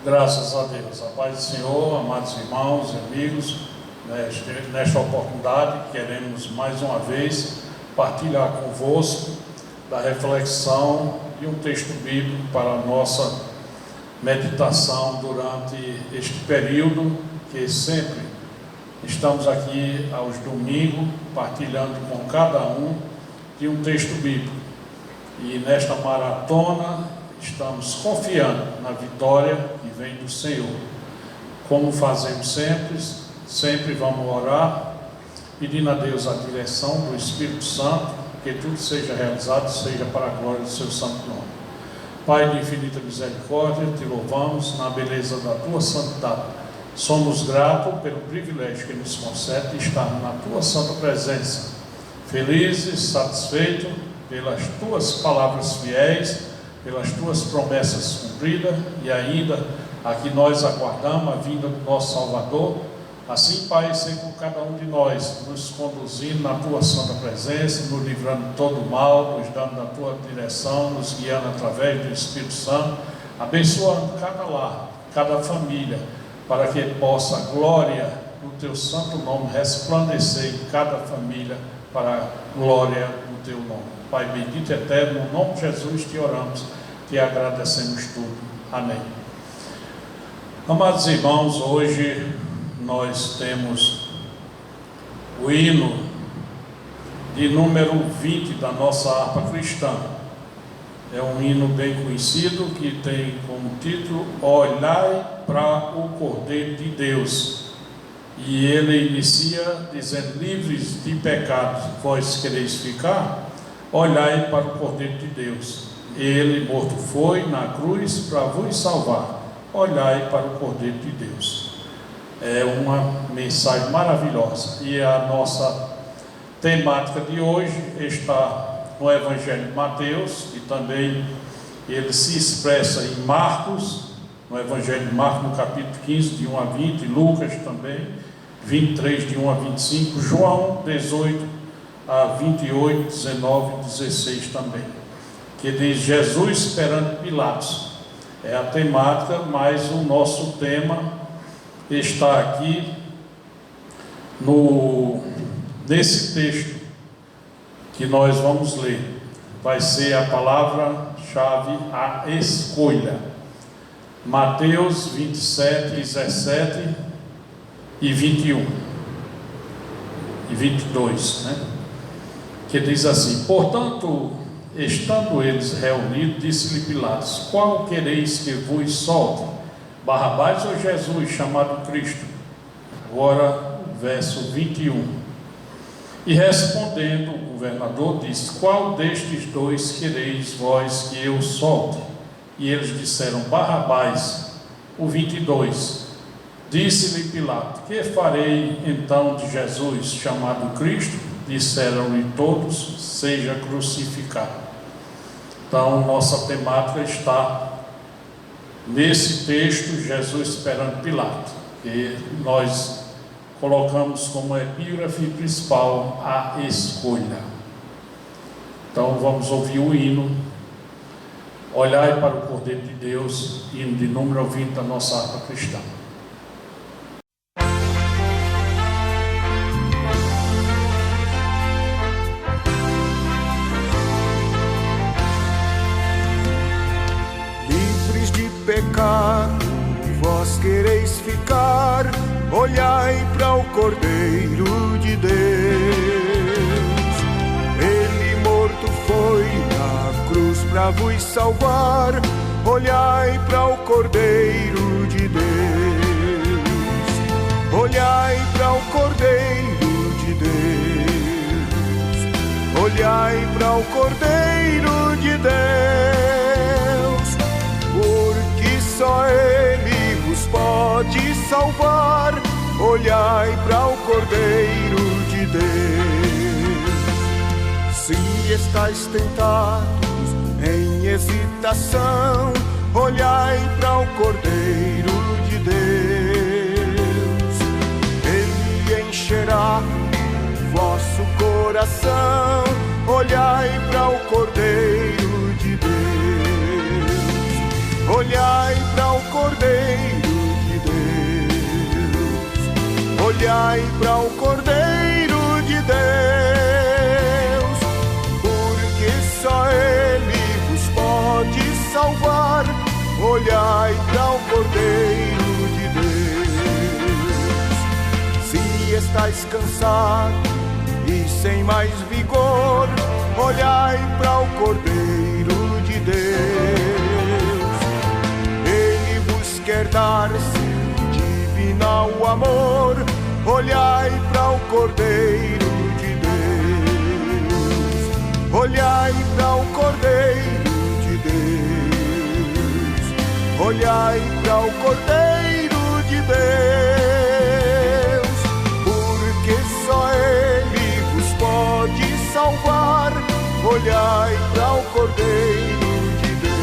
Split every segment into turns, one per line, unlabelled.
Graças a Deus. A paz do Senhor, amados irmãos e amigos, nesta oportunidade queremos mais uma vez partilhar convosco da reflexão de um texto bíblico para a nossa meditação durante este período, que sempre estamos aqui aos domingos partilhando com cada um de um texto bíblico. E nesta maratona estamos confiando na vitória que vem do Senhor. Como fazemos sempre vamos orar, pedindo a Deus a direção do Espírito Santo, que tudo seja realizado, seja para a glória do seu santo nome. Pai de infinita misericórdia, te louvamos na beleza da tua santidade. Somos gratos pelo privilégio que nos concede estar na tua santa presença, felizes, satisfeitos pelas tuas palavras fiéis, pelas tuas promessas cumpridas, e ainda aqui nós aguardamos a vinda do nosso Salvador. Assim, Pai, seja com cada um de nós, nos conduzindo na tua santa presença, nos livrando de todo o mal, nos dando a tua direção, nos guiando através do Espírito Santo, abençoando cada lar, cada família, para que possa a glória do teu santo nome resplandecer em cada família, para a glória do teu nome. Pai bendito e eterno, no nome de Jesus te oramos, te agradecemos tudo. Amém. Amados irmãos, hoje nós temos o hino de número 20 da nossa harpa cristã. É um hino bem conhecido que tem como título Olhai para o Cordeiro de Deus. E ele inicia dizendo: livres de pecado vós quereis ficar? Olhai para o Cordeiro de Deus. Ele morto foi na cruz para vos salvar. Olhai para o Cordeiro de Deus. É uma mensagem maravilhosa. E a nossa temática de hoje está no Evangelho de Mateus, e também ele se expressa em Marcos, no Evangelho de Marcos, no capítulo 15, de 1 a 20, Lucas também, 23, de 1 a 25, João 18, a 28, 19 e 16 também, que diz Jesus perante Pilatos. É a temática, mas o nosso tema está aqui nesse texto que nós vamos ler. Vai ser a palavra-chave, a escolha. Mateus 27, 17 e 21 e 22, né? Que diz assim: portanto, estando eles reunidos, disse-lhe Pilatos: qual quereis que vos solte? Barrabás ou Jesus, chamado Cristo? Agora, verso 21. E respondendo o governador, disse: qual destes dois quereis vós que eu solte? E eles disseram: Barrabás. O 22. Disse-lhe Pilato: que farei então de Jesus, chamado Cristo? Disseram-lhe todos: seja crucificado. Então, nossa temática está nesse texto, Jesus perante Pilato, que nós colocamos como epígrafe principal a escolha. Então, vamos ouvir o hino Olhai para o Cordeiro de Deus, hino de número 20 da nossa harpa cristã.
Pecado, vós quereis ficar, olhai para o Cordeiro de Deus. Ele morto foi na cruz para vos salvar, olhai para o Cordeiro de Deus. Olhai para o Cordeiro de Deus. Olhai para o Cordeiro de Deus. Só Ele vos pode salvar. Olhai para o Cordeiro de Deus. Se estáis tentados em hesitação, olhai para o Cordeiro de Deus. Ele encherá vosso coração. Olhai para o Cordeiro de Deus. Olhai para o Cordeiro olhai para o Cordeiro de Deus, porque só Ele vos pode salvar. Olhai para o Cordeiro de Deus. Se estáis cansados e sem mais vigor, olhai para o Cordeiro de Deus. Ele vos quer dar seu divinal amor. Olhai para o Cordeiro de Deus. Olhai para o Cordeiro de Deus. Olhai para o Cordeiro de Deus, porque só Ele vos pode salvar. Olhai para o Cordeiro de Deus.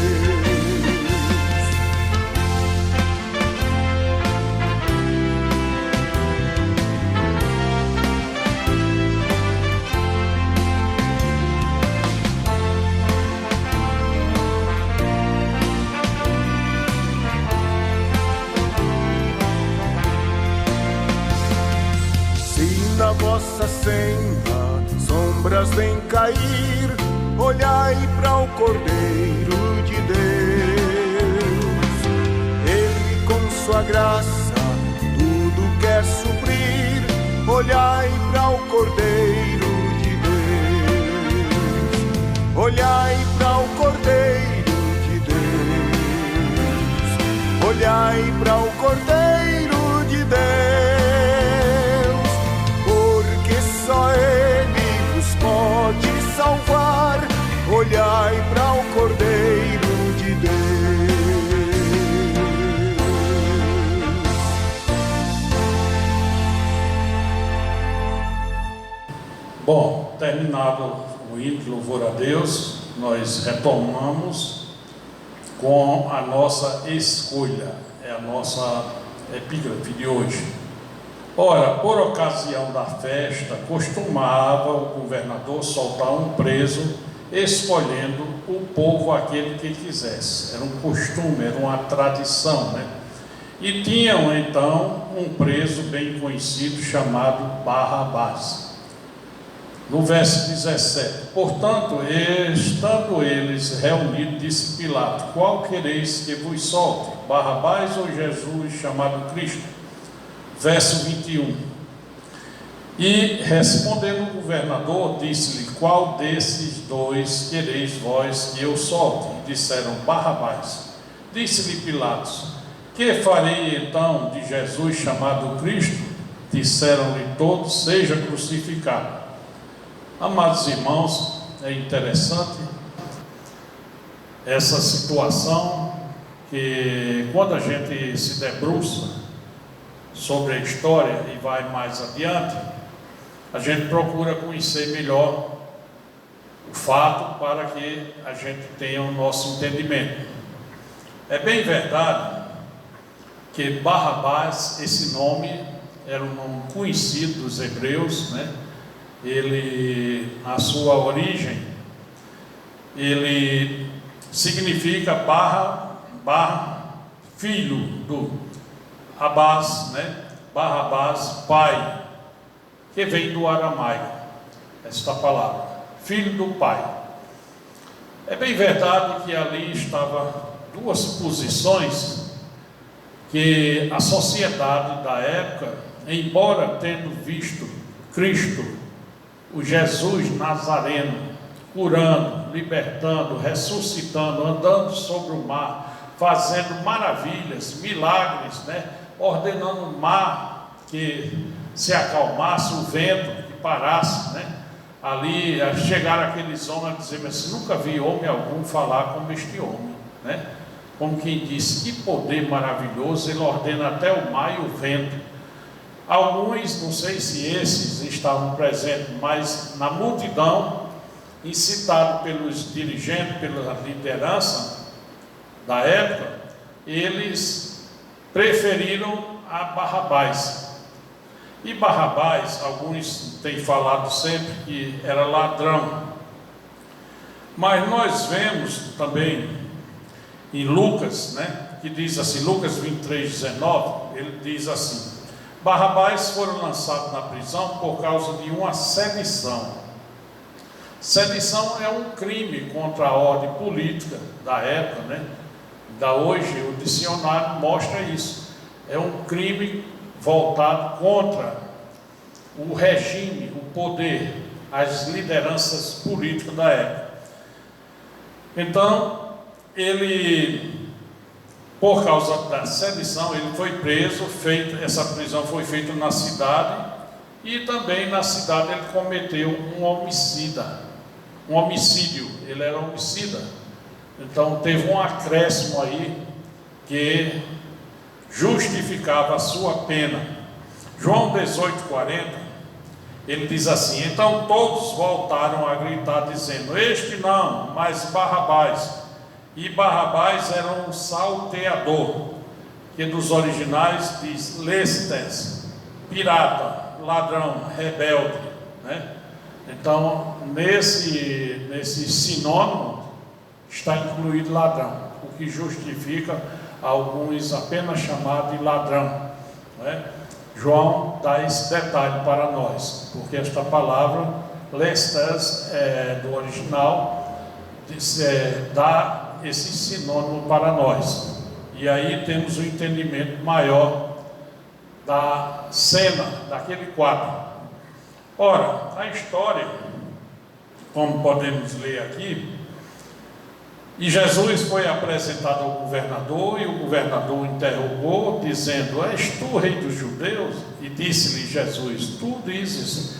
Se na vossa senda sombras vêm cair, olhai para o Cordeiro de Deus. Ele com sua graça tudo quer suprir. Olhai para o Cordeiro de Deus. Olhai para o Cordeiro de Deus. Olhai para o Cordeiro de Deus, porque só Ele vos pode salvar. Olhai para o Cordeiro de Deus.
Bom, terminado o hino de louvor a Deus, nós retomamos com a nossa escolha, é a nossa epígrafe de hoje. Ora, por ocasião da festa, costumava o governador soltar um preso, escolhendo o povo aquele que quisesse. Era um costume, era uma tradição, né? E tinham então um preso bem conhecido chamado Barrabás. No verso 17: portanto, estando eles reunidos, disse Pilato: qual quereis que vos solte, Barrabás ou Jesus chamado Cristo? Verso 21: e respondendo o governador, disse-lhe: qual desses dois quereis vós que eu solte? E disseram: Barrabás. Disse-lhe Pilatos: que farei então de Jesus chamado Cristo? Disseram-lhe todos: seja crucificado. Amados irmãos, é interessante essa situação, que quando a gente se debruça sobre a história e vai mais adiante, a gente procura conhecer melhor o fato para que a gente tenha o nosso entendimento. É bem verdade que Barrabás, esse nome era um nome conhecido dos hebreus, né? Ele, a sua origem, ele significa filho do Abás, né? Barrabás, pai, que vem do aramaico, esta palavra, filho do pai. É bem verdade que ali estava duas posições que a sociedade da época, embora tendo visto Cristo, o Jesus Nazareno, curando, libertando, ressuscitando, andando sobre o mar, fazendo maravilhas, milagres, né? Ordenando o mar que se acalmasse, o vento que parasse, né? Ali chegaram aqueles homens a dizer: mas nunca vi homem algum falar como este homem, né? Como quem disse: que poder maravilhoso, ele ordena até o mar e o vento. Alguns, não sei se esses estavam presentes, mas na multidão, incitado pelos dirigentes, pela liderança da época, eles preferiram a Barrabás. E Barrabás, alguns têm falado sempre que era ladrão, mas nós vemos também em Lucas, né, que diz assim, Lucas 23:19, ele diz assim: Barrabás foram lançados na prisão por causa de uma sedição. Sedição é um crime contra a ordem política da época, né? Da hoje, o dicionário mostra isso. É um crime voltado contra o regime, o poder, as lideranças políticas da época. Então, ele, por causa da sedição, ele foi preso, essa prisão foi feita na cidade, e também na cidade ele cometeu um homicídio, ele era homicida. Então teve um acréscimo aí que justificava a sua pena. João 18:40, ele diz assim: então todos voltaram a gritar dizendo, este não, mas Barrabás. E Barrabás era um salteador, que dos originais diz lestes, pirata, ladrão, rebelde, né? Então nesse sinônimo está incluído ladrão, o que justifica alguns apenas chamar de ladrão, né? João dá esse detalhe para nós, porque esta palavra lestes do original dá esse sinônimo para nós, e aí temos o entendimento maior da cena, daquele quadro. Ora, a história, como podemos ler aqui, e Jesus foi apresentado ao governador, e o governador interrogou, dizendo, és tu rei dos judeus? E disse-lhe Jesus, tu dizes.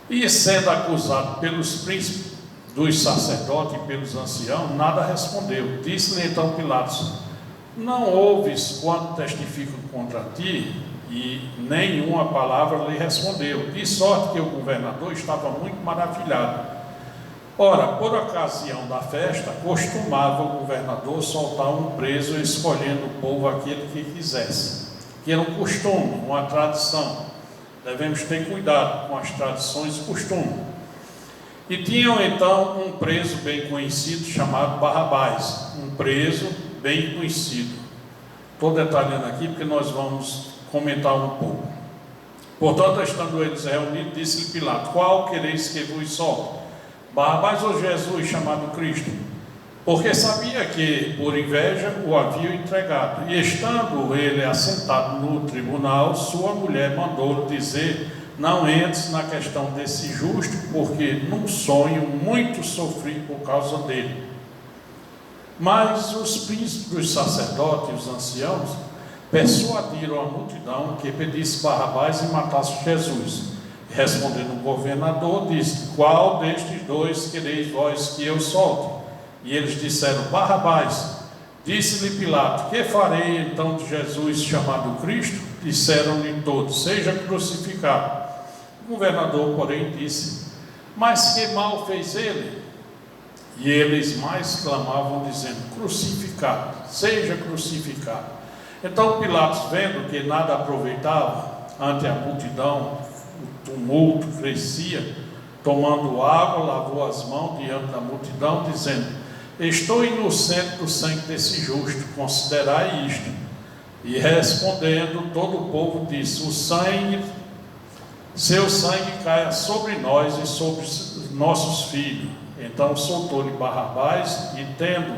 E sendo acusado pelos príncipes dos sacerdotes e pelos anciãos, nada respondeu. Disse-lhe então Pilatos, não ouves quando testificam contra ti? E nenhuma palavra lhe respondeu, de sorte que o governador estava muito maravilhado. Ora, por ocasião da festa, costumava o governador soltar um preso, escolhendo o povo aquele que quisesse, que era um costume, uma tradição. Devemos ter cuidado com as tradições e costumes. E tinham então um preso bem conhecido, chamado Barrabás, um preso bem conhecido. Estou detalhando aqui porque nós vamos comentar um pouco. Portanto, estando eles reunidos, disse-lhe Pilatos, qual quereis que vos solte? Barrabás ou Jesus, chamado Cristo? Porque sabia que, por inveja, o haviam entregado. E estando ele assentado no tribunal, sua mulher mandou-lhe dizer, não entres na questão desse justo, porque num sonho muito sofri por causa dele. Mas os príncipes dos sacerdotes e os anciãos persuadiram a multidão que pedisse Barrabás e matasse Jesus. Respondendo o governador, disse, qual destes dois quereis vós que eu solte? E eles disseram, Barrabás. Disse-lhe Pilatos, que farei então de Jesus chamado Cristo? Disseram-lhe todos, seja crucificado. O governador, porém, disse, mas que mal fez ele? E eles mais clamavam, dizendo, crucificado, seja crucificado. Então Pilatos, vendo que nada aproveitava ante a multidão, o tumulto crescia, tomando água, lavou as mãos diante da multidão, dizendo, estou inocente do sangue desse justo, considerai isto. E respondendo, todo o povo disse, seu sangue caia sobre nós e sobre os nossos filhos. Então soltou-lhe Barrabás e, tendo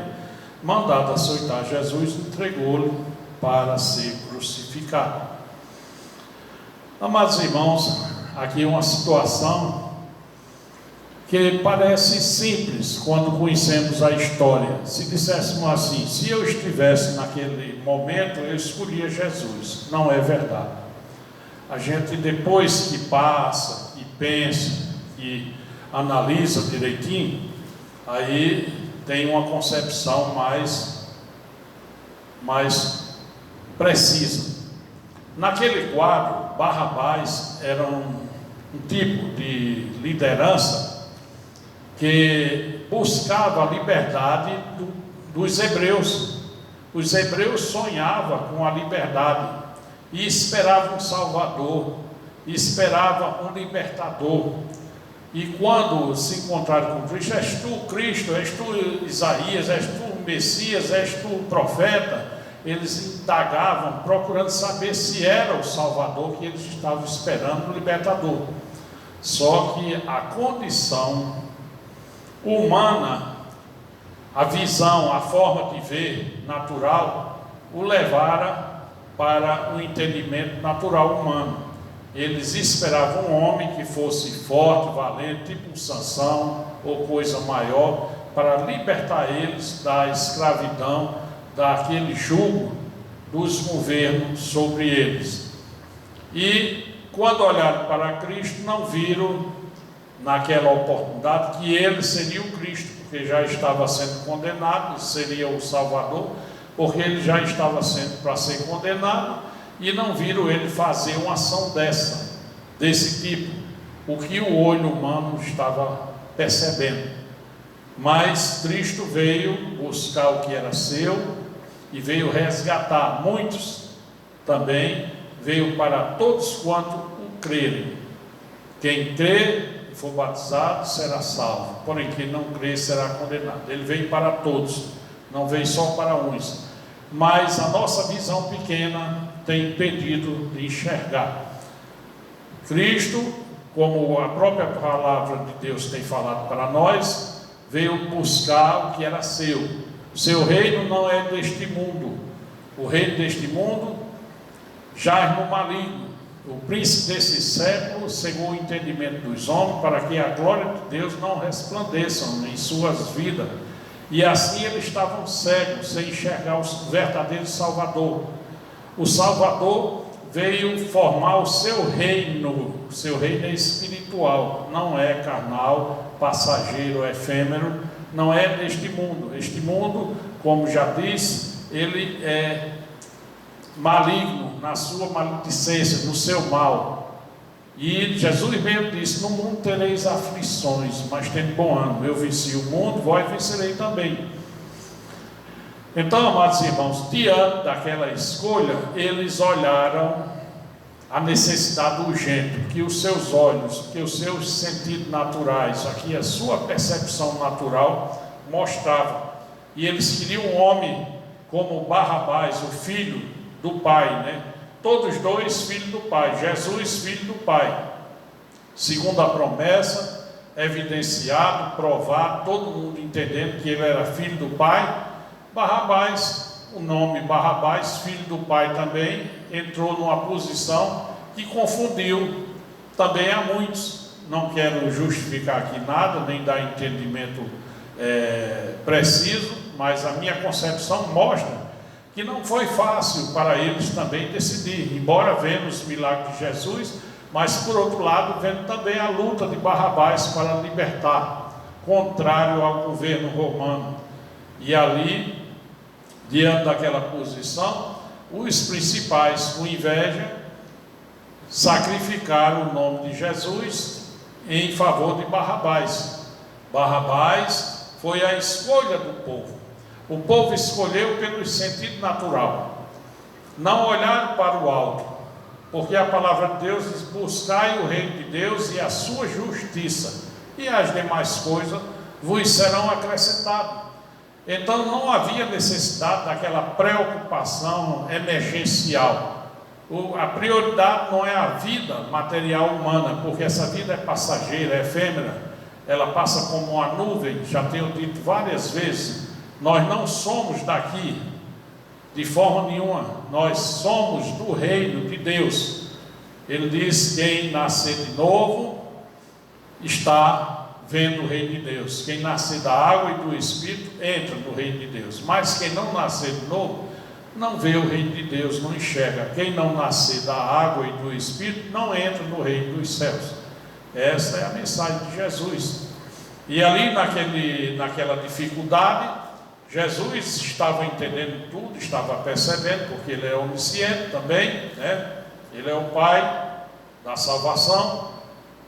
mandado açoitar Jesus, entregou-lhe para ser crucificado. Amados irmãos, aqui é uma situação que parece simples quando conhecemos a história. Se disséssemos assim, se eu estivesse naquele momento, eu escolhia Jesus. Não é verdade. A gente, depois que passa e pensa e analisa direitinho, aí tem uma concepção mais precisa. Naquele quadro, Barrabás era um tipo de liderança que buscava a liberdade dos hebreus. Os hebreus sonhavam com a liberdade e esperavam um Salvador, esperavam um libertador. E quando se encontraram com Cristo, és tu Cristo, és tu Isaías, és tu Messias, és tu profeta, eles indagavam, procurando saber se era o Salvador que eles estavam esperando, o libertador. Só que a condição humana, a visão, a forma de ver natural, o levara para o entendimento natural humano. Eles esperavam um homem que fosse forte, valente, tipo um Sansão ou coisa maior, para libertar eles da escravidão, daquele jugo dos governos sobre eles. E quando olharam para Cristo, não viram naquela oportunidade que ele seria o Cristo, porque já estava sendo condenado, seria o Salvador, porque ele já estava sendo para ser condenado, e não viram ele fazer uma ação desse tipo, o que o olho humano estava percebendo. Mas Cristo veio buscar o que era seu e veio resgatar muitos também, veio para todos quanto o crerem. Quem crer e for batizado será salvo, porém quem não crer será condenado. Ele veio para todos, não veio só para uns. Mas a nossa visão pequena tem impedido de enxergar. Cristo, como a própria palavra de Deus tem falado para nós, veio buscar o que era seu. O seu reino não é deste mundo. O reino deste mundo jaz no maligno. O príncipe desse século cegou o entendimento dos homens para que a glória de Deus não resplandeça em suas vidas. E assim eles estavam cegos, sem enxergar o verdadeiro Salvador. O Salvador veio formar o seu reino. O seu reino é espiritual, não é carnal, passageiro, efêmero, não é deste mundo. Este mundo, como já disse, ele é maligno na sua maledicência, no seu mal. E Jesus mesmo disse: no mundo tereis aflições, mas tende bom ânimo, eu venci o mundo, vós vencerei também. Então, amados irmãos, diante daquela escolha, eles olharam a necessidade urgente que os seus olhos, que os seus sentidos naturais, aqui a sua percepção natural mostrava. E eles queriam um homem como Barrabás, o filho do pai, né? Todos dois filhos do pai, Jesus filho do pai, segundo a promessa, evidenciado, provado, todo mundo entendendo que ele era filho do pai. Barrabás, o nome Barrabás, filho do pai também, entrou numa posição que confundiu também a muitos. Não quero justificar aqui nada, nem dar entendimento preciso, mas a minha concepção mostra que não foi fácil para eles também decidir, embora vendo os milagres de Jesus, mas por outro lado vendo também a luta de Barrabás para libertar, contrário ao governo romano. E ali, diante daquela posição, os principais, com inveja, sacrificaram o nome de Jesus em favor de Barrabás. Barrabás foi a escolha do povo. O povo escolheu pelo sentido natural, não olharam para o alto, porque a palavra de Deus diz: buscai o reino de Deus e a sua justiça, e as demais coisas vos serão acrescentadas. Então não havia necessidade daquela preocupação emergencial. A prioridade não é a vida material humana, porque essa vida é passageira, é efêmera, ela passa como uma nuvem. Já tenho dito várias vezes, nós não somos daqui de forma nenhuma, nós somos do reino de Deus. Ele diz: quem nascer de novo está vendo o reino de Deus. Quem nascer da água e do Espírito entra no reino de Deus. Mas quem não nascer de novo não vê o reino de Deus, não enxerga. Quem não nascer da água e do Espírito não entra no reino dos céus. Essa é a mensagem de Jesus. E ali naquela dificuldade, Jesus estava entendendo tudo, estava percebendo, porque ele é onisciente também, né? Ele é o Pai da salvação,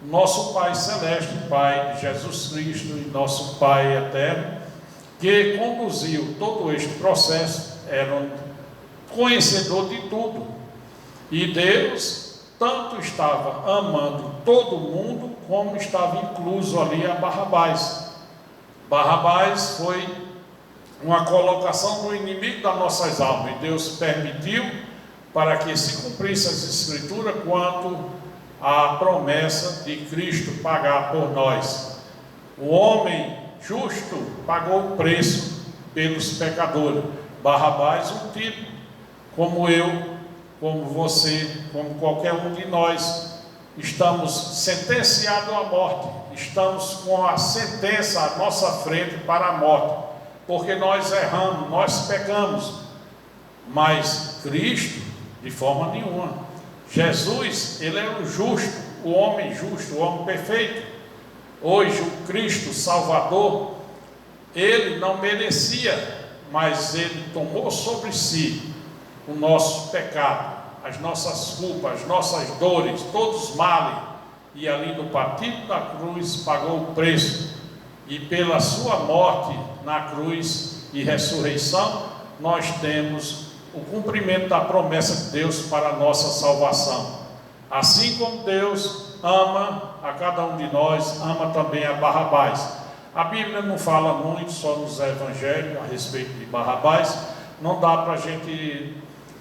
nosso Pai celeste, Pai de Jesus Cristo e nosso Pai eterno, que conduziu todo este processo, era um conhecedor de tudo. E Deus tanto estava amando todo mundo, como estava incluso ali a Barrabás. Barrabás foi uma colocação do inimigo das nossas almas. E Deus permitiu para que se cumprisse as Escrituras quanto à promessa de Cristo pagar por nós. O homem justo pagou o preço pelos pecadores. Barrabás, um tipo, como eu, como você, como qualquer um de nós, estamos sentenciados à morte, estamos com a sentença à nossa frente para a morte, porque nós erramos, nós pecamos, mas Cristo, de forma nenhuma. Jesus, ele é o justo, o homem perfeito. Hoje o Cristo Salvador, ele não merecia, mas ele tomou sobre si o nosso pecado, as nossas culpas, as nossas dores, todos os males, e ali no partido da cruz pagou o preço, e pela sua morte na cruz e ressurreição, nós temos o cumprimento da promessa de Deus para a nossa salvação. Assim como Deus ama a cada um de nós, ama também a Barrabás. A Bíblia não fala muito, só nos evangelhos, a respeito de Barrabás. Não dá para a gente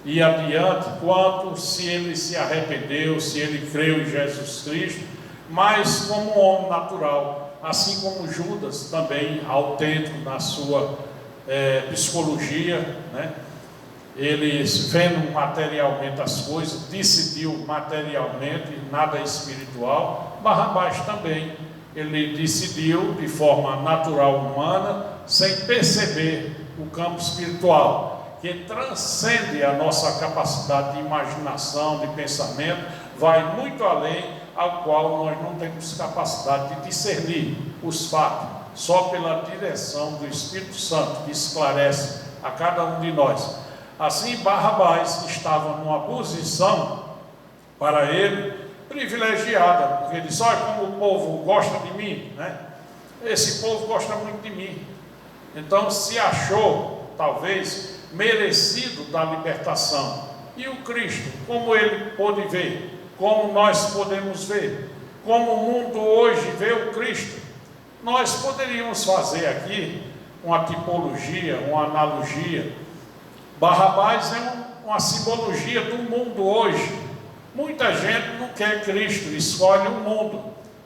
ir adiante quanto se ele se arrependeu, se ele creu em Jesus Cristo, mas como um homem natural, assim como Judas também, autêntico na sua psicologia, né? Ele, vendo materialmente as coisas, decidiu materialmente, nada espiritual. Barrabás também, ele decidiu de forma natural, humana, sem perceber o campo espiritual, que transcende a nossa capacidade de imaginação, de pensamento, vai muito além, ao qual nós não temos capacidade de discernir os fatos, só pela direção do Espírito Santo, que esclarece a cada um de nós. Assim, Barrabás estava numa posição, para ele, privilegiada, porque ele disse: olha como o povo gosta de mim, né? Esse povo gosta muito de mim. Então se achou, talvez, merecido da libertação. E o Cristo, como ele pôde ver, como nós podemos ver, como o mundo hoje vê o Cristo, nós poderíamos fazer aqui uma tipologia, uma analogia. Barrabás é uma simbologia do mundo hoje. Muita gente não quer Cristo, escolhe o mundo,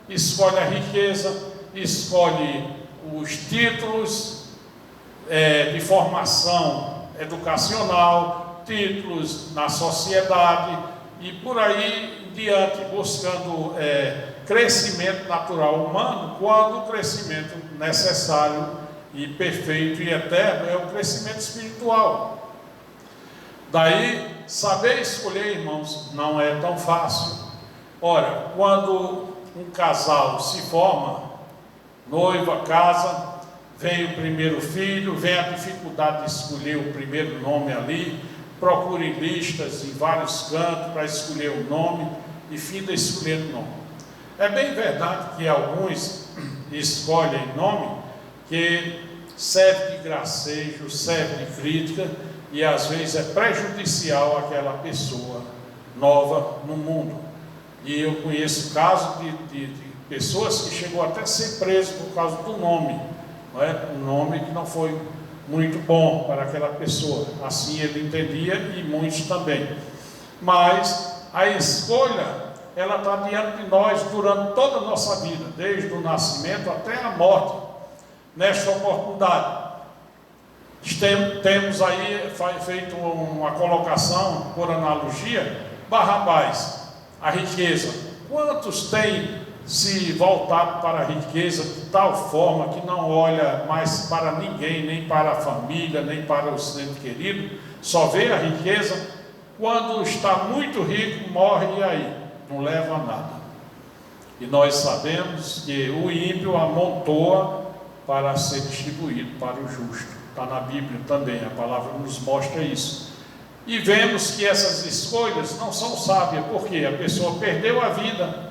escolhe a riqueza, escolhe os títulos de formação educacional, títulos na sociedade e por aí em diante, buscando crescimento natural humano, quando o crescimento necessário e perfeito e eterno é o crescimento espiritual. Daí, saber escolher, irmãos, não é tão fácil. Ora, quando um casal se forma, noiva, casa, vem o primeiro filho, vem a dificuldade de escolher o primeiro nome ali, procure listas em vários cantos para escolher o nome e finda escolhendo o nome. É bem verdade que alguns escolhem nome que serve de gracejo, serve de crítica, e às vezes é prejudicial àquela pessoa nova no mundo. E eu conheço casos de pessoas que chegou até a ser preso por causa do nome, não é? Um nome que não foi muito bom para aquela pessoa, assim ele entendia e muitos também. Mas a escolha, ela está diante de nós durante toda a nossa vida, desde o nascimento até a morte. Nesta oportunidade, temos aí feito uma colocação por analogia. Barrabás, a riqueza. Quantos têm se voltado para a riqueza de tal forma que não olha mais para ninguém, nem para a família, nem para o ente querido, só vê a riqueza? Quando está muito rico, morre e aí não leva a nada. E nós sabemos que o ímpio amontoa para ser distribuído para o justo. Está na Bíblia também, a palavra nos mostra isso. E vemos que essas escolhas não são sábias, porque a pessoa perdeu a vida.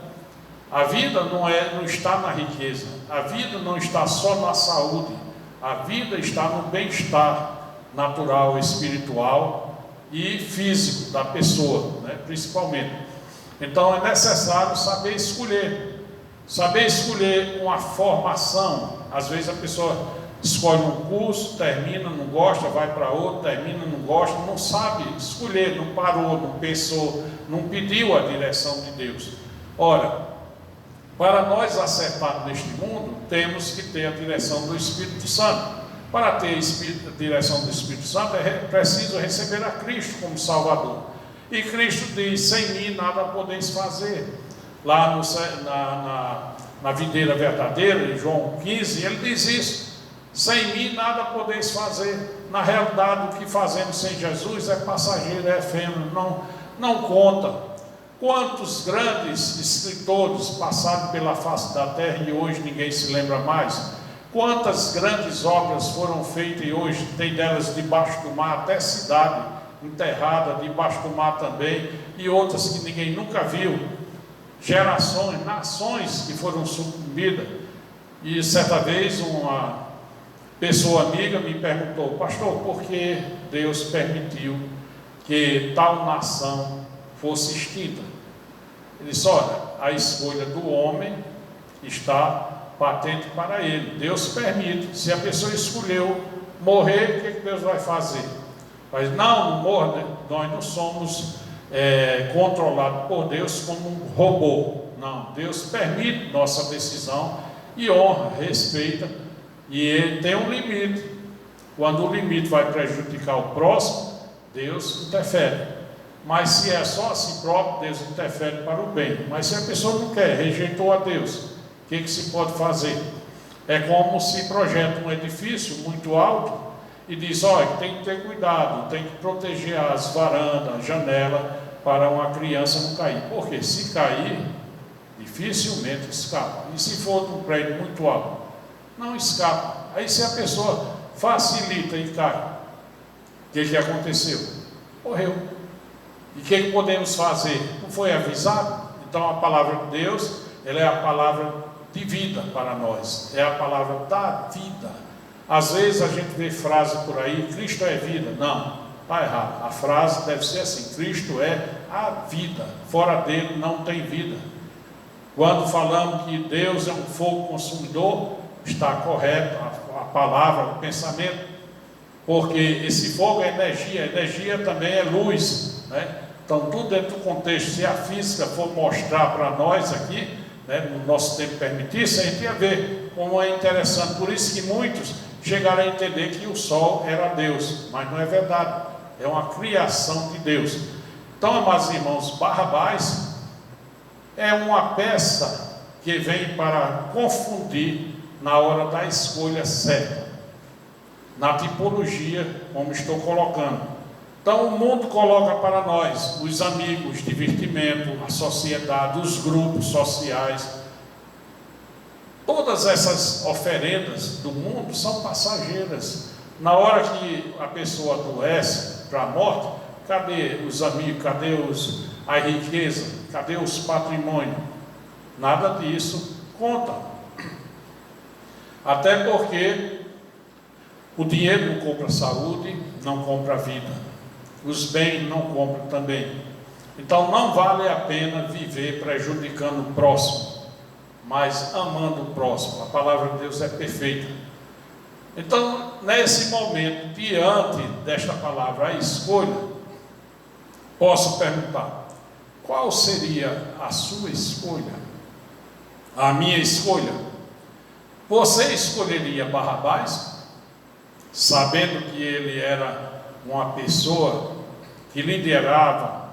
A vida não está na riqueza, a vida não está só na saúde, a vida está no bem-estar natural, espiritual e físico da pessoa, né, principalmente. Então é necessário saber escolher uma formação. Às vezes a pessoa escolhe um curso, termina, não gosta, vai para outro, termina, não gosta, não sabe escolher, não parou, não pensou, não pediu a direção de Deus. Ora, para nós acertarmos neste mundo, temos que ter a direção do Espírito Santo. Para ter a direção do Espírito Santo, é preciso receber a Cristo como Salvador. E Cristo diz: sem mim nada podeis fazer. Lá na videira verdadeira, em João 15, ele diz isso: sem mim nada podeis fazer. Na realidade, o que fazemos sem Jesus é passageiro, é efêmero, não conta. Quantos grandes escritores passaram pela face da terra e hoje ninguém se lembra mais? Quantas grandes obras foram feitas e hoje tem delas debaixo do mar, até cidade enterrada debaixo do mar também, e outras que ninguém nunca viu. Gerações, nações que foram sucumbidas. E certa vez uma pessoa amiga me perguntou: pastor, por que Deus permitiu que tal nação fosse extinta? Ele disse: olha, a escolha do homem está patente para ele. Deus permite. Se a pessoa escolheu morrer, o que Deus vai fazer? Mas não morra, nós não somos controlados por Deus como um robô. Não, Deus permite nossa decisão e honra, respeita, e ele tem um limite. Quando o limite vai prejudicar o próximo, Deus interfere. Mas se é só a si próprio, Deus interfere para o bem. Mas se a pessoa não quer, rejeitou a Deus, o que se pode fazer? É como se projeta um edifício muito alto e diz: olha, tem que ter cuidado, tem que proteger as varandas, a janela, para uma criança não cair. Porque se cair, dificilmente escapa. E se for de um prédio muito alto, não escapa. Aí se a pessoa facilita e cai, o que aconteceu? Morreu. E o que podemos fazer? Não foi avisado? Então a palavra de Deus, ela é a palavra de vida para nós, é a palavra da vida. Às vezes a gente vê frase por aí: Cristo é vida. Não, está errado. A frase deve ser assim: Cristo é a vida, fora dele não tem vida. Quando falamos que Deus é um fogo consumidor, está correto a palavra, o pensamento, porque esse fogo é energia também é luz, né? Então tudo dentro do contexto. Se a física for mostrar para nós aqui, né, no nosso tempo permitisse, a gente ia ver como é interessante. Por isso que muitos chegaram a entender que o sol era Deus, mas não é verdade, é uma criação de Deus. Então, amados irmãos, Barrabás é uma peça que vem para confundir na hora da escolha certa, na tipologia, como estou colocando. Então o mundo coloca para nós os amigos, divertimento, a sociedade, os grupos sociais. Todas essas oferendas do mundo são passageiras. Na hora que a pessoa adoece para a morte, cadê os amigos, cadê a riqueza, cadê os patrimônios? Nada disso conta. Até porque o dinheiro não compra saúde, não compra vida. Os bens não compram também. Então não vale a pena viver prejudicando o próximo, mas amando o próximo. A palavra de Deus é perfeita. Então, nesse momento, diante desta palavra, a escolha, posso perguntar: qual seria a sua escolha? A minha escolha? Você escolheria Barrabás, sabendo que ele era uma pessoa que liderava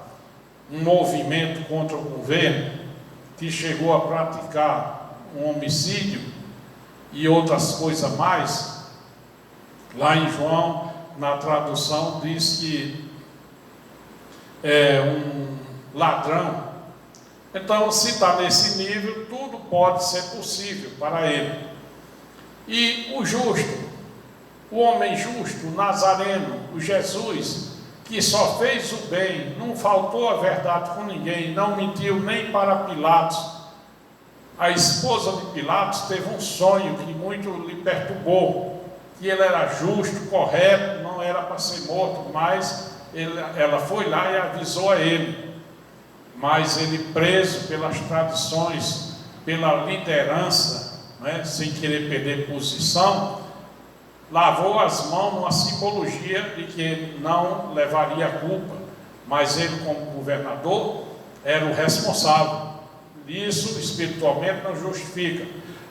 um movimento contra o governo, que chegou a praticar um homicídio e outras coisas mais? Lá em João, na tradução, diz que é um ladrão. Então, se está nesse nível, tudo pode ser possível para ele. E o justo, o homem justo, o Nazareno, o Jesus, que só fez o bem, não faltou a verdade com ninguém, não mentiu nem para Pilatos. A esposa de Pilatos teve um sonho que muito lhe perturbou, que ele era justo, correto, não era para ser morto, mas ela foi lá e avisou a ele. Mas ele, preso pelas tradições, pela liderança, né, sem querer perder posição, lavou as mãos numa simbologia de que ele não levaria a culpa, mas ele, como governador, era o responsável. Isso espiritualmente não justifica.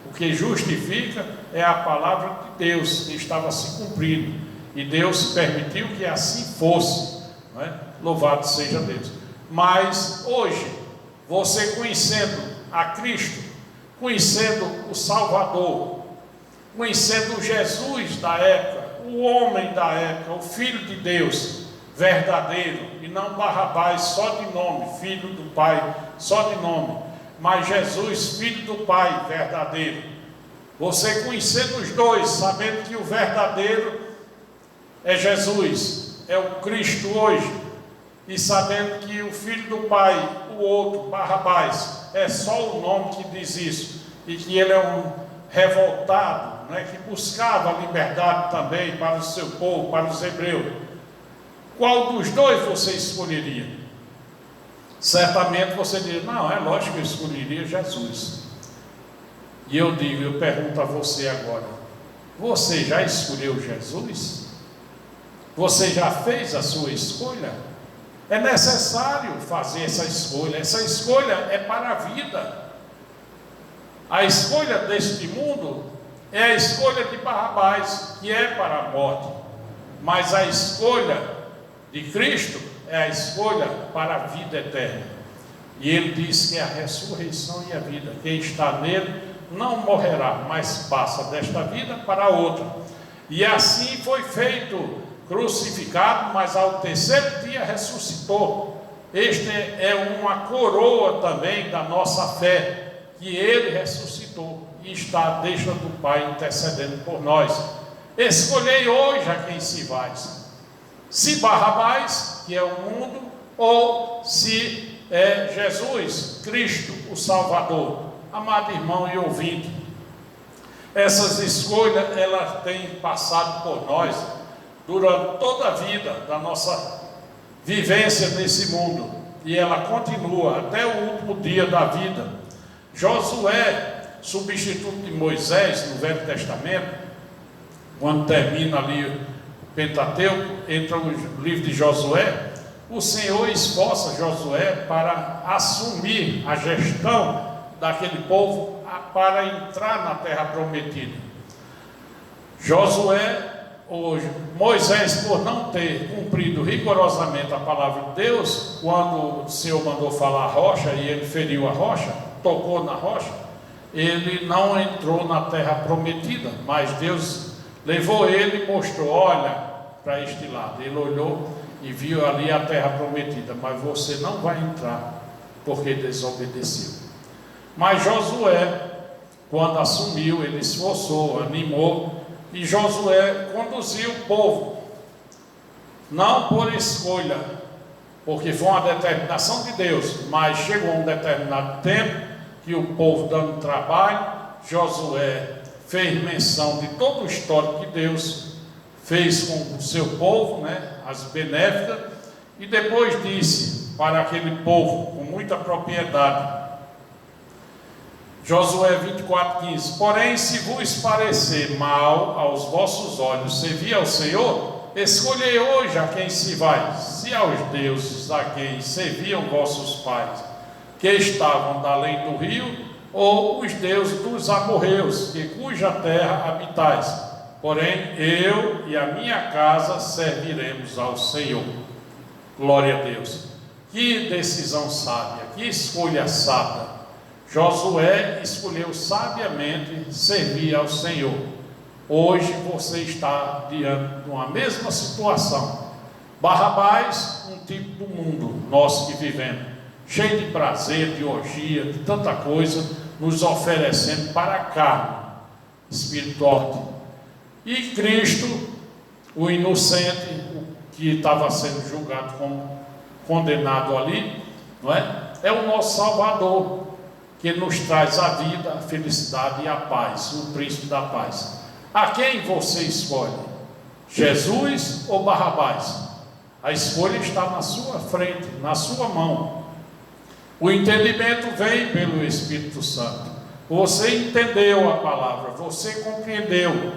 O que justifica é a palavra de Deus que estava se cumprindo, e Deus permitiu que assim fosse, não é? Louvado seja Deus. Mas hoje, você conhecendo a Cristo, conhecendo o Salvador, conhecendo Jesus da época, o homem da época, o Filho de Deus verdadeiro, e não Barrabás só de nome, filho do Pai só de nome, mas Jesus, Filho do Pai verdadeiro. Você conhecendo os dois, sabendo que o verdadeiro é Jesus, é o Cristo hoje, e sabendo que o Filho do Pai, o outro, Barrabás, é só o nome que diz isso, e que ele é um revoltado, né, que buscava a liberdade também para o seu povo, para os hebreus. Qual dos dois você escolheria? Certamente você diria, não, é lógico que eu escolheria Jesus. E eu pergunto a você agora, você já escolheu Jesus? Você já fez a sua escolha? É necessário fazer essa escolha é para a vida. A escolha deste mundo é a escolha de Barrabás, que é para a morte, mas a escolha de Cristo é a escolha para a vida eterna. E ele diz que é a ressurreição e a vida, quem está nele não morrerá, mas passa desta vida para a outra. E assim foi feito, crucificado, mas ao terceiro dia ressuscitou. Este é uma coroa também da nossa fé, que ele ressuscitou e está à destra do Pai intercedendo por nós. Escolhei hoje a quem se vais, se Barrabás, que é o mundo, ou se é Jesus, Cristo, o Salvador. Amado irmão e ouvinte, essas escolhas, elas têm passado por nós durante toda a vida da nossa vivência nesse mundo, e ela continua até o último dia da vida. Josué, substituto de Moisés no Velho Testamento, quando termina ali o Pentateuco, entra o livro de Josué, o Senhor esforça Josué para assumir a gestão daquele povo para entrar na terra prometida. Moisés, por não ter cumprido rigorosamente a palavra de Deus, quando o Senhor mandou falar a rocha e ele feriu a rocha, tocou na rocha, ele não entrou na terra prometida, mas Deus levou ele e mostrou, olha para este lado. Ele olhou e viu ali a terra prometida, mas você não vai entrar, porque desobedeceu. Mas Josué, quando assumiu, ele esforçou, animou, e Josué conduziu o povo, não por escolha, porque foi uma determinação de Deus, mas chegou um determinado tempo que o povo dando trabalho, Josué fez menção de todo o histórico que Deus fez com o seu povo, né, as benéficas, e depois disse para aquele povo com muita propriedade, Josué 24:15: porém, se vos parecer mal aos vossos olhos servir ao Senhor, escolhei hoje a quem se vai, se aos deuses a quem serviam vossos pais, que estavam da além do rio, ou os deuses dos amorreus, cuja terra habitais. Porém, eu e a minha casa serviremos ao Senhor. Glória a Deus. Que decisão sábia, que escolha sábia. Josué escolheu sabiamente servir ao Senhor. Hoje você está diante de uma mesma situação. Barrabás, um tipo do mundo, nós que vivemos, cheio de prazer, de orgia, de tanta coisa, nos oferecendo para a carne espiritual. E Cristo, o inocente, o que estava sendo julgado como condenado ali, não é? É o nosso Salvador, que nos traz a vida, a felicidade e a paz, o príncipe da paz. A quem você escolhe? Jesus ou Barrabás? A escolha está na sua frente, na sua mão. O entendimento vem pelo Espírito Santo. Você entendeu a palavra, você compreendeu,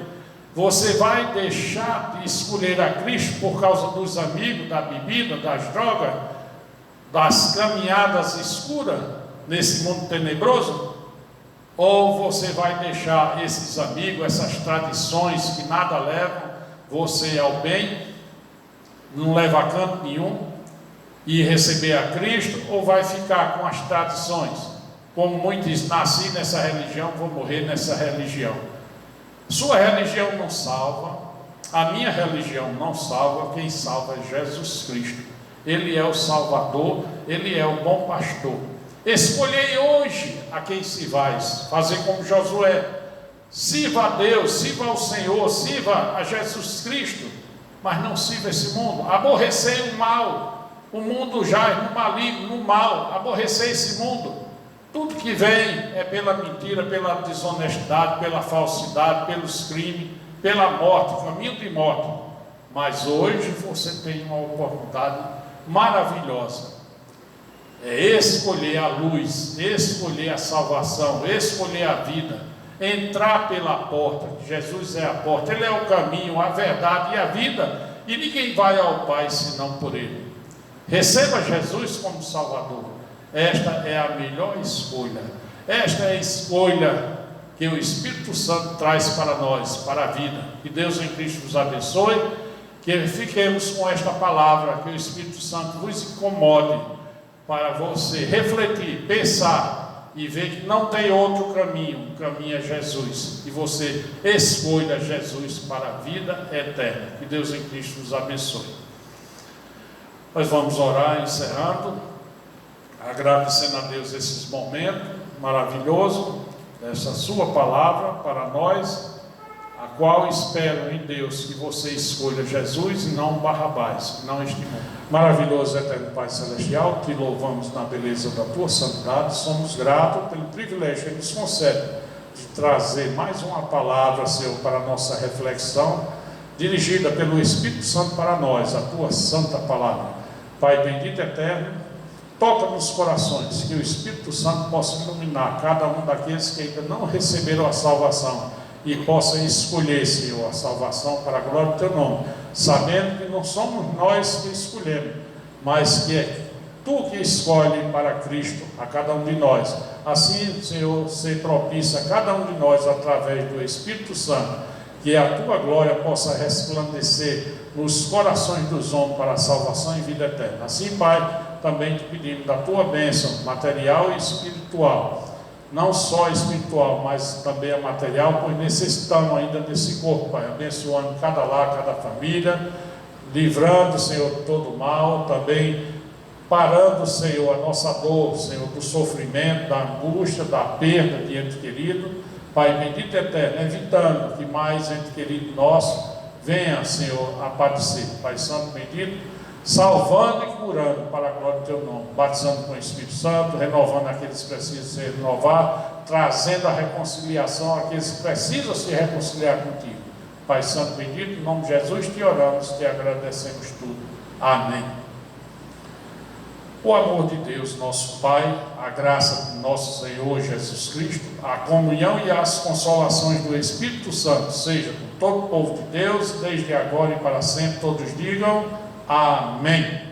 Você vai deixar de escolher a Cristo por causa dos amigos, da bebida, das drogas, das caminhadas escuras nesse mundo tenebroso? Ou você vai deixar esses amigos, essas tradições que nada levam você ao bem, não leva a canto nenhum, e receber a Cristo? Ou vai ficar com as tradições? Como muitos, nasci nessa religião, vou morrer nessa religião. Sua religião não salva, a minha religião não salva, quem salva é Jesus Cristo. Ele é o Salvador, Ele é o bom pastor. Escolhei hoje a quem sirvais, fazer como Josué, sirva a Deus, sirva ao Senhor, sirva a Jesus Cristo, mas não sirva esse mundo. Aborrecer o mal, o mundo jaz no maligno, no mal, aborrecer esse mundo. Tudo que vem é pela mentira, pela desonestidade, pela falsidade, pelos crimes, pela morte, caminho de morte. Mas hoje você tem uma oportunidade maravilhosa. É escolher a luz, escolher a salvação, escolher a vida. Entrar pela porta, Jesus é a porta, Ele é o caminho, a verdade e a vida. E ninguém vai ao Pai senão por Ele. Receba Jesus como Salvador. Esta é a melhor escolha. Esta é a escolha que o Espírito Santo traz para nós, para a vida. Que Deus em Cristo nos abençoe. Que fiquemos com esta palavra, que o Espírito Santo vos incomode para você refletir, pensar e ver que não tem outro caminho. O caminho é Jesus. E você escolha Jesus para a vida eterna. Que Deus em Cristo nos abençoe. Nós vamos orar, encerrando, agradecendo a Deus esses momentos maravilhosos, essa sua palavra para nós, a qual espero em Deus que você escolha Jesus e não Barrabás, não este mundo. Maravilhoso eterno Pai Celestial, te louvamos na beleza da tua santidade, somos gratos pelo privilégio que nos concede de trazer mais uma palavra, Senhor, para a nossa reflexão, dirigida pelo Espírito Santo para nós, a tua santa palavra. Pai bendito e eterno, toca nos corações, que o Espírito Santo possa iluminar cada um daqueles que ainda não receberam a salvação e possa escolher, Senhor, a salvação para a glória do Teu nome, sabendo que não somos nós que escolhemos, mas que é Tu que escolhe para Cristo a cada um de nós. Assim, Senhor, ser propício a cada um de nós através do Espírito Santo, que a Tua glória possa resplandecer nos corações dos homens para a salvação e vida eterna. Assim, Pai, também te pedimos da tua bênção material e espiritual, não só espiritual, mas também a material, pois necessitamos ainda desse corpo, Pai, abençoando cada lar, cada família, livrando, Senhor, de todo mal, também parando, Senhor, a nossa dor, Senhor, do sofrimento, da angústia, da perda de ente querido, Pai bendito e eterno, evitando que mais ente querido nosso venha, Senhor, a padecer. Pai Santo bendito, salvando e curando para a glória do Teu nome, batizando com o Espírito Santo, renovando aqueles que precisam se renovar, trazendo a reconciliação àqueles que precisam se reconciliar contigo. Pai Santo bendito, em nome de Jesus te oramos, te agradecemos tudo. Amém. O amor de Deus, nosso Pai, a graça do nosso Senhor Jesus Cristo, a comunhão e as consolações do Espírito Santo, seja com todo o povo de Deus, desde agora e para sempre, todos digam amém.